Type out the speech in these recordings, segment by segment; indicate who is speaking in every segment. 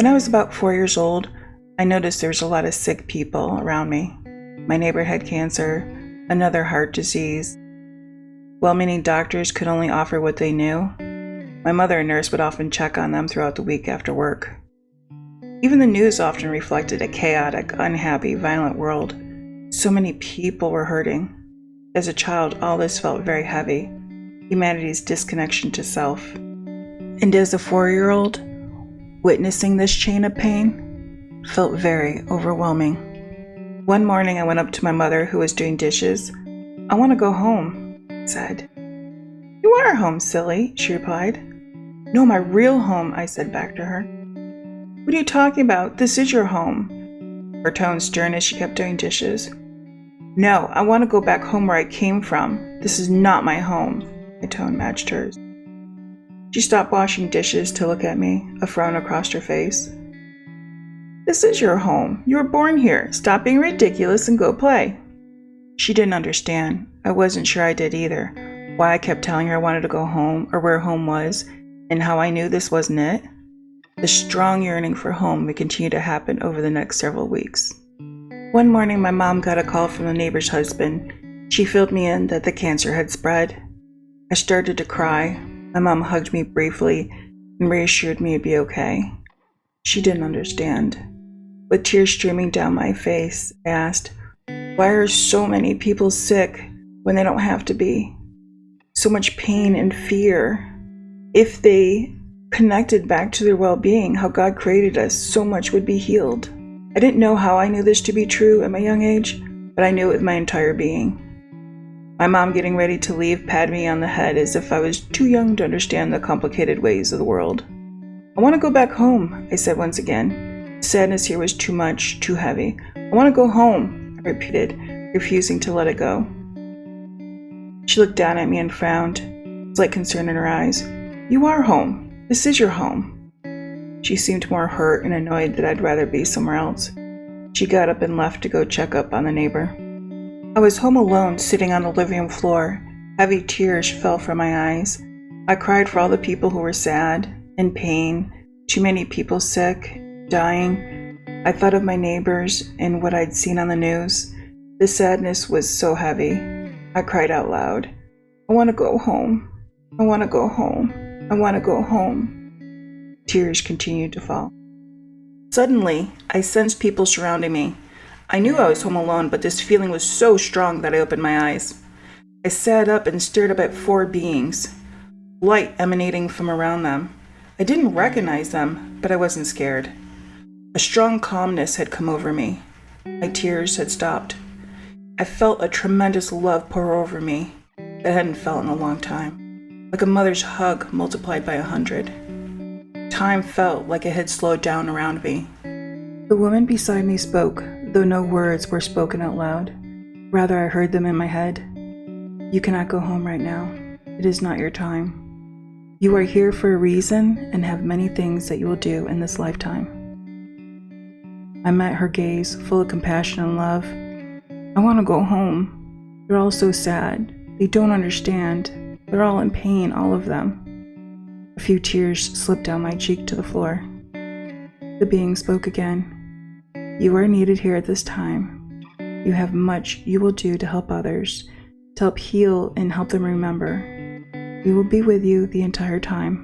Speaker 1: I was about 4 years old, I noticed there was a lot of sick people around me. My neighbor had cancer, another heart disease. Well-meaning doctors could only offer what they knew. My mother and nurse would often check on them throughout the week after work. Even the news often reflected a chaotic, unhappy, violent world. So many people were hurting. As a child, all this felt very heavy. Humanity's disconnection to self. And as a 4-year-old, witnessing this chain of pain felt very overwhelming. One morning I went up to my mother, who was doing dishes. "I want to go home," I said. "You are home, silly," she replied. "No, my real home," I said back to her. "What are you talking about? This is your home." Her tone stern as she kept doing dishes. "No, I want to go back home where I came from. This is not my home." My tone matched hers. She stopped washing dishes to look at me, a frown across her face. "This is your home. You were born here. Stop being ridiculous and go play." She didn't understand. I wasn't sure I did either. Why I kept telling her I wanted to go home, or where home was, and how I knew this wasn't it. The strong yearning for home would continue to happen over the next several weeks. One morning, my mom got a call from the neighbor's husband. She filled me in that the cancer had spread. I started to cry. My mom hugged me briefly and reassured me it'd be okay. She didn't understand. With tears streaming down my face, I asked, "Why are so many people sick when they don't have to be? So much pain and fear. If they connected back to their well-being, how God created us, so much would be healed." I didn't know how I knew this to be true at my young age, but I knew it with my entire being. My mom, getting ready to leave, patted me on the head as if I was too young to understand the complicated ways of the world. "I want to go back home," I said once again. Sadness here was too much, too heavy. "I want to go home," I repeated, refusing to let it go. She looked down at me and frowned, slight concern in her eyes. "You are home. This is your home." She seemed more hurt and annoyed that I'd rather be somewhere else. She got up and left to go check up on the neighbor. I was home alone, sitting on the living room floor. Heavy tears fell from my eyes. I cried for all the people who were sad, in pain, too many people sick, dying. I thought of my neighbors and what I'd seen on the news. The sadness was so heavy. I cried out loud. "I want to go home. I want to go home. I want to go home." Tears continued to fall. Suddenly, I sensed people surrounding me. I knew I was home alone, but this feeling was so strong that I opened my eyes. I sat up and stared up at 4 beings, light emanating from around them. I didn't recognize them, but I wasn't scared. A strong calmness had come over me. My tears had stopped. I felt a tremendous love pour over me that I hadn't felt in a long time, like a mother's hug multiplied by 100. Time felt like it had slowed down around me. The woman beside me spoke, though no words were spoken out loud. Rather, I heard them in my head. "You cannot go home right now. It is not your time. You are here for a reason and have many things that you will do in this lifetime." I met her gaze, full of compassion and love. "I want to go home. They're all so sad. They don't understand. They're all in pain, all of them." A few tears slipped down my cheek to the floor. The being spoke again. "You are needed here at this time. You have much you will do to help others, to help heal and help them remember. We will be with you the entire time.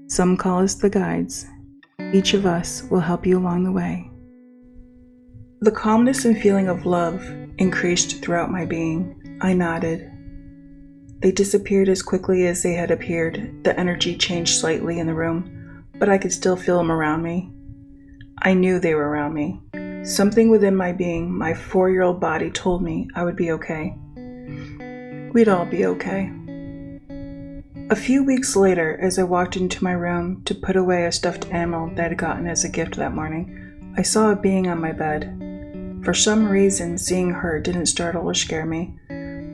Speaker 1: Some call us the guides. Each of us will help you along the way." The calmness and feeling of love increased throughout my being. I nodded. They disappeared as quickly as they had appeared. The energy changed slightly in the room, but I could still feel them around me. I knew they were around me. Something within my being, my 4-year-old body, told me I would be okay. We'd all be okay. A few weeks later, as I walked into my room to put away a stuffed animal that I had gotten as a gift that morning, I saw a being on my bed. For some reason, seeing her didn't startle or scare me,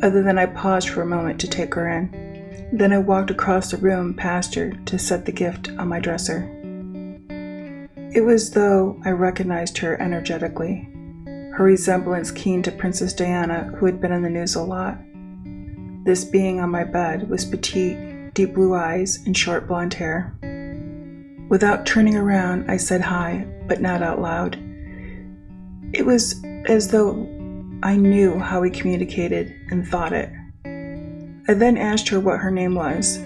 Speaker 1: other than I paused for a moment to take her in. Then I walked across the room past her to set the gift on my dresser. It was as though I recognized her energetically, her resemblance keen to Princess Diana, who had been in the news a lot. This being on my bed was petite, deep blue eyes, and short blonde hair. Without turning around, I said hi, but not out loud. It was as though I knew how we communicated and thought it. I then asked her what her name was.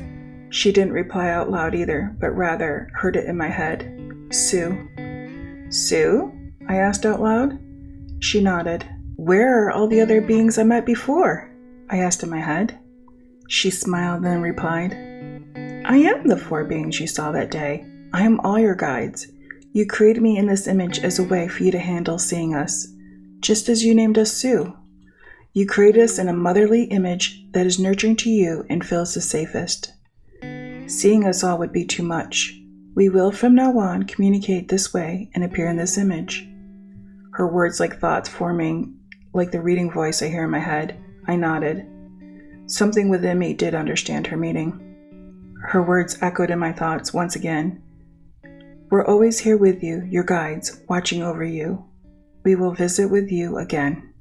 Speaker 1: She didn't reply out loud either, but rather heard it in my head. Sue. Sue? I asked out loud. She nodded. Where are all the other beings I met before? I asked in my head. She smiled and then replied, I am the 4 beings you saw that day. I am all your guides. You created me in this image as a way for you to handle seeing us, just as you named us Sue. You created us in a motherly image that is nurturing to you and feels the safest. Seeing us all would be too much. We will from now on communicate this way and appear in this image. Her words like thoughts forming, like the reading voice I hear in my head. I nodded. Something within me did understand her meaning. Her words echoed in my thoughts once again. We're always here with you, your guides, watching over you. We will visit with you again.